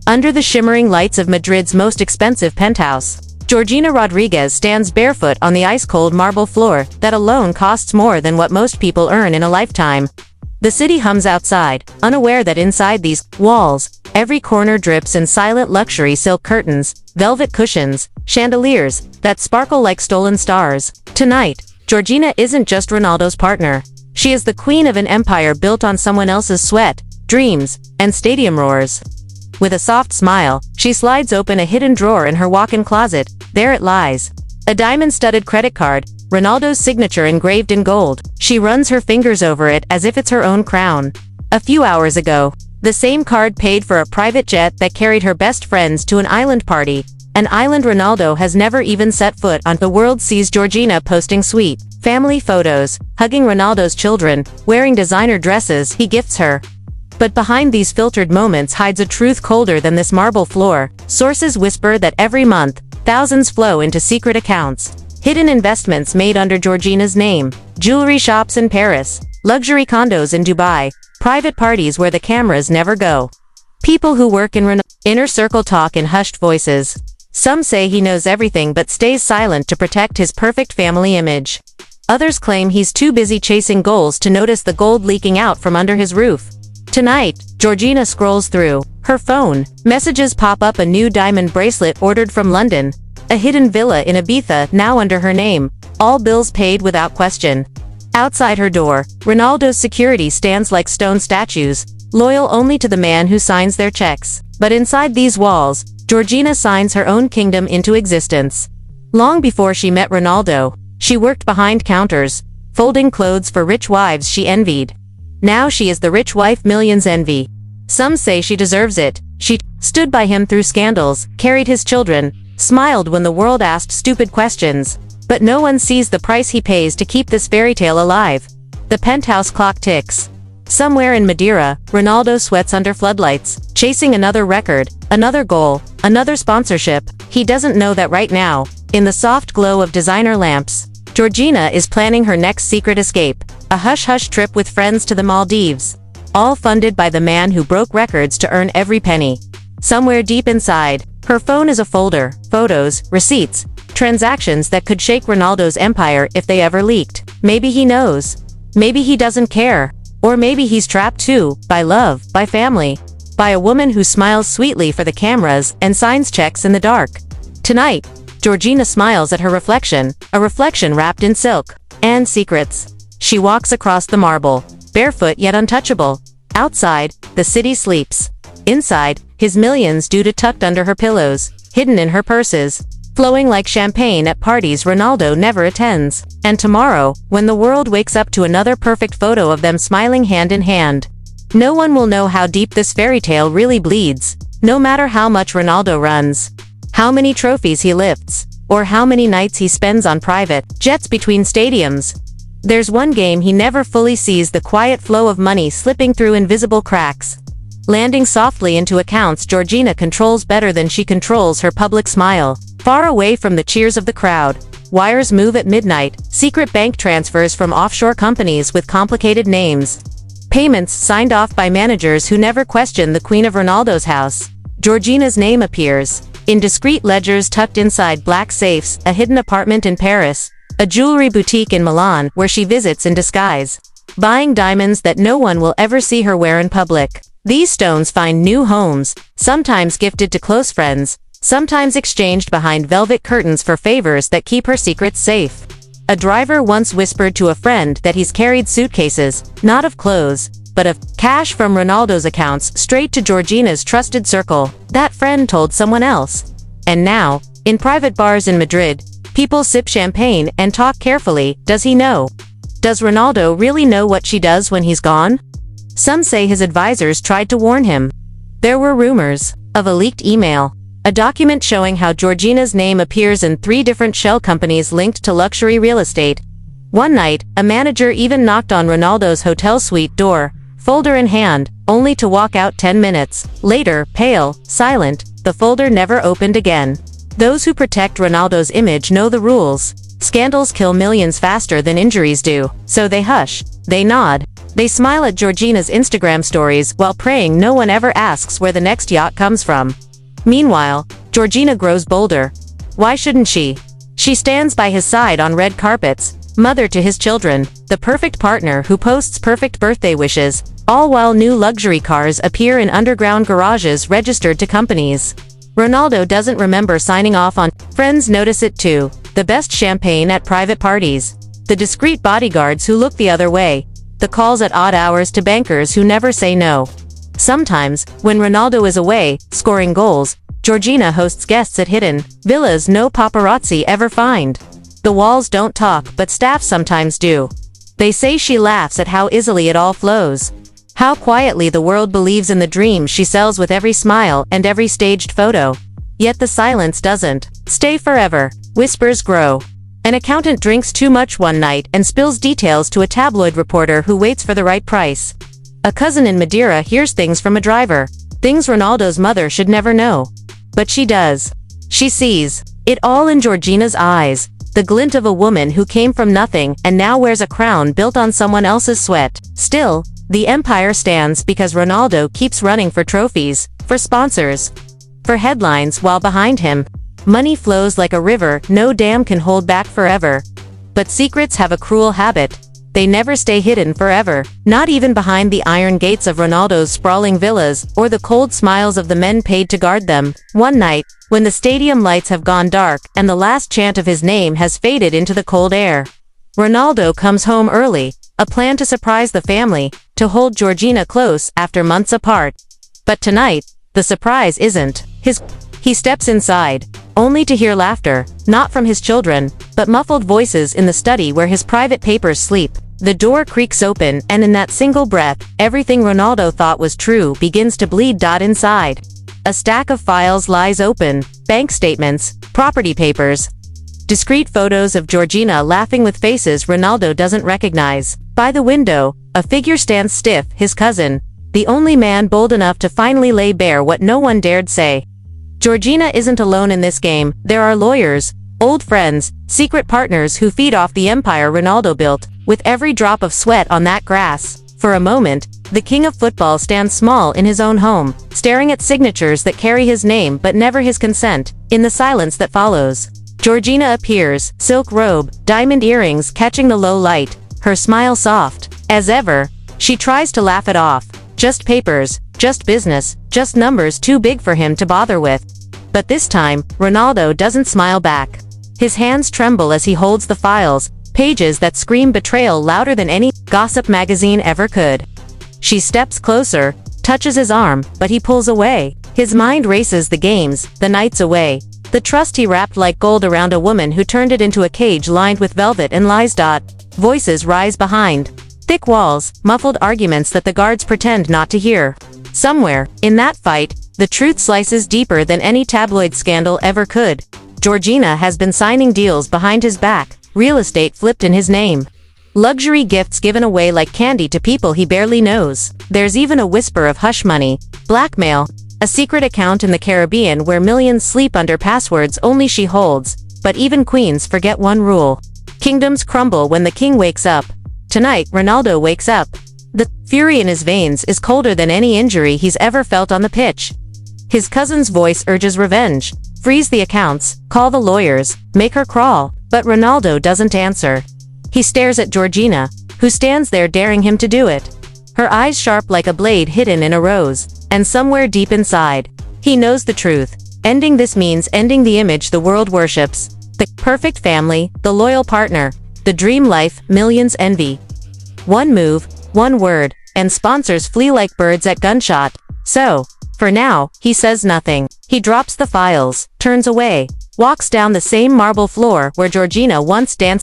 Under the shimmering lights of Madrid's most expensive penthouse, Georgina Rodriguez stands barefoot on the ice-cold marble floor that alone costs more than what most people earn in a lifetime. The city hums outside, unaware that inside these walls, every corner drips in silent luxury silk curtains, velvet cushions, chandeliers that sparkle like stolen stars. Tonight, Georgina isn't just Ronaldo's partner. She is the queen of an empire built on someone else's sweat, dreams, and stadium roars. With a soft smile, she slides open a hidden drawer in her walk-in closet. There it lies. A diamond-studded credit card, Ronaldo's signature engraved in gold. She runs her fingers over it as if it's her own crown. A few hours ago, the same card paid for a private jet that carried her best friends to an island party, an island Ronaldo has never even set foot on. The world sees Georgina posting sweet family photos, hugging Ronaldo's children, wearing designer dresses he gifts her. But behind these filtered moments hides a truth colder than this marble floor. Sources whisper that every month, thousands flow into secret accounts. Hidden investments made under Georgina's name, jewelry shops in Paris, luxury condos in Dubai, private parties where the cameras never go. People who work in Ronaldo's inner circle talk in hushed voices. Some say he knows everything but stays silent to protect his perfect family image. Others claim he's too busy chasing goals to notice the gold leaking out from under his roof. Tonight, Georgina scrolls through her phone. Messages pop up: a new diamond bracelet ordered from London, a hidden villa in Ibiza now under her name, all bills paid without question. Outside her door, Ronaldo's security stands like stone statues, loyal only to the man who signs their checks. But inside these walls, Georgina signs her own kingdom into existence. Long before she met Ronaldo, she worked behind counters, folding clothes for rich wives she envied. Now she is the rich wife millions envy. Some say she deserves it. She stood by him through scandals, carried his children, smiled when the world asked stupid questions. But no one sees the price he pays to keep this fairy tale alive. The penthouse clock ticks. Somewhere in Madeira, Ronaldo sweats under floodlights, chasing another record, another goal, another sponsorship. He doesn't know that right now, in the soft glow of designer lamps, Georgina is planning her next secret escape, a hush-hush trip with friends to the Maldives. All funded by the man who broke records to earn every penny. Somewhere deep inside, her phone is a folder, photos, receipts, transactions that could shake Ronaldo's empire if they ever leaked. Maybe he knows. Maybe he doesn't care. Or maybe he's trapped too, by love, by family, by a woman who smiles sweetly for the cameras and signs checks in the dark. Tonight, Georgina smiles at her reflection, a reflection wrapped in silk and secrets. She walks across the marble, barefoot yet untouchable. Outside, the city sleeps. Inside, his millions due to tucked under her pillows, hidden in her purses, flowing like champagne at parties Ronaldo never attends. And tomorrow, when the world wakes up to another perfect photo of them smiling hand in hand, no one will know how deep this fairy tale really bleeds. No matter how much Ronaldo runs, how many trophies he lifts, or how many nights he spends on private jets between stadiums, there's one game he never fully sees: the quiet flow of money slipping through invisible cracks, landing softly into accounts Georgina controls better than she controls her public smile. Far away from the cheers of the crowd, wires move at midnight, secret bank transfers from offshore companies with complicated names. Payments signed off by managers who never question the queen of Ronaldo's house. Georgina's name appears in discreet ledgers tucked inside black safes, a hidden apartment in Paris, a jewelry boutique in Milan where she visits in disguise, buying diamonds that no one will ever see her wear in public. These stones find new homes, sometimes gifted to close friends, sometimes exchanged behind velvet curtains for favors that keep her secrets safe. A driver once whispered to a friend that he's carried suitcases, not of clothes, but of cash from Ronaldo's accounts straight to Georgina's trusted circle. That friend told someone else. And now, in private bars in Madrid, people sip champagne and talk carefully. Does he know? Does Ronaldo really know what she does when he's gone? Some say his advisors tried to warn him. There were rumors of a leaked email, a document showing how Georgina's name appears in 3 different shell companies linked to luxury real estate. One night, a manager even knocked on Ronaldo's hotel suite door, folder in hand, only to walk out 10 minutes later, pale, silent. The folder never opened again. Those who protect Ronaldo's image know the rules. Scandals kill millions faster than injuries do, so they hush, they nod. They smile at Georgina's Instagram stories while praying no one ever asks where the next yacht comes from. Meanwhile, Georgina grows bolder. Why shouldn't she? She stands by his side on red carpets, mother to his children, the perfect partner who posts perfect birthday wishes, all while new luxury cars appear in underground garages registered to companies. Ronaldo doesn't remember signing off on. Friends notice it too. The best champagne at private parties. The discreet bodyguards who look the other way. The calls at odd hours to bankers who never say no. Sometimes, when Ronaldo is away, scoring goals, Georgina hosts guests at hidden villas no paparazzi ever find. The walls don't talk, but staff sometimes do. They say she laughs at how easily it all flows. How quietly the world believes in the dream she sells with every smile and every staged photo. Yet the silence doesn't stay forever. Whispers grow. An accountant drinks too much one night and spills details to a tabloid reporter who waits for the right price. A cousin in Madeira hears things from a driver. Things Ronaldo's mother should never know. But she does. She sees it all in Georgina's eyes. The glint of a woman who came from nothing and now wears a crown built on someone else's sweat. Still, the empire stands because Ronaldo keeps running for trophies, for sponsors, for headlines, while behind him, money flows like a river no dam can hold back forever. But secrets have a cruel habit. They never stay hidden forever, not even behind the iron gates of Ronaldo's sprawling villas, or the cold smiles of the men paid to guard them. One night, when the stadium lights have gone dark and the last chant of his name has faded into the cold air, Ronaldo comes home early, a plan to surprise the family, to hold Georgina close after months apart. But tonight, the surprise isn't his. He steps inside, only to hear laughter, not from his children, but muffled voices in the study where his private papers sleep. The door creaks open, and in that single breath, everything Ronaldo thought was true begins to bleed. Inside, a stack of files lies open: bank statements, property papers, discreet photos of Georgina laughing with faces Ronaldo doesn't recognize. By the window, a figure stands stiff, his cousin, the only man bold enough to finally lay bare what no one dared say. Georgina isn't alone in this game. There are lawyers, old friends, secret partners who feed off the empire Ronaldo built, with every drop of sweat on that grass. For a moment, the king of football stands small in his own home, staring at signatures that carry his name but never his consent. In the silence that follows, Georgina appears, silk robe, diamond earrings catching the low light, her smile soft. As ever, she tries to laugh it off. Just papers, just business, just numbers too big for him to bother with. But this time, Ronaldo doesn't smile back. His hands tremble as he holds the files, pages that scream betrayal louder than any gossip magazine ever could. She steps closer, touches his arm, but he pulls away. His mind races the games, the nights away, the trust he wrapped like gold around a woman who turned it into a cage lined with velvet and lies. Voices rise behind thick walls, muffled arguments that the guards pretend not to hear. Somewhere, in that fight, the truth slices deeper than any tabloid scandal ever could. Georgina has been signing deals behind his back, real estate flipped in his name, luxury gifts given away like candy to people he barely knows. There's even a whisper of hush money, blackmail, a secret account in the Caribbean where millions sleep under passwords only she holds. But even queens forget one rule: kingdoms crumble when the king wakes up. Tonight, Ronaldo wakes up. The fury in his veins is colder than any injury he's ever felt on the pitch. His cousin's voice urges revenge. Freeze the accounts, call the lawyers, make her crawl. But Ronaldo doesn't answer. He stares at Georgina, who stands there daring him to do it. Her eyes sharp like a blade hidden in a rose. And somewhere deep inside, he knows the truth. Ending this means ending the image the world worships. The perfect family, the loyal partner, the dream life millions envy. One move, one word, and sponsors flee like birds at gunshot. So, for now, he says nothing. He drops the files, turns away, walks down the same marble floor where Georgina once danced.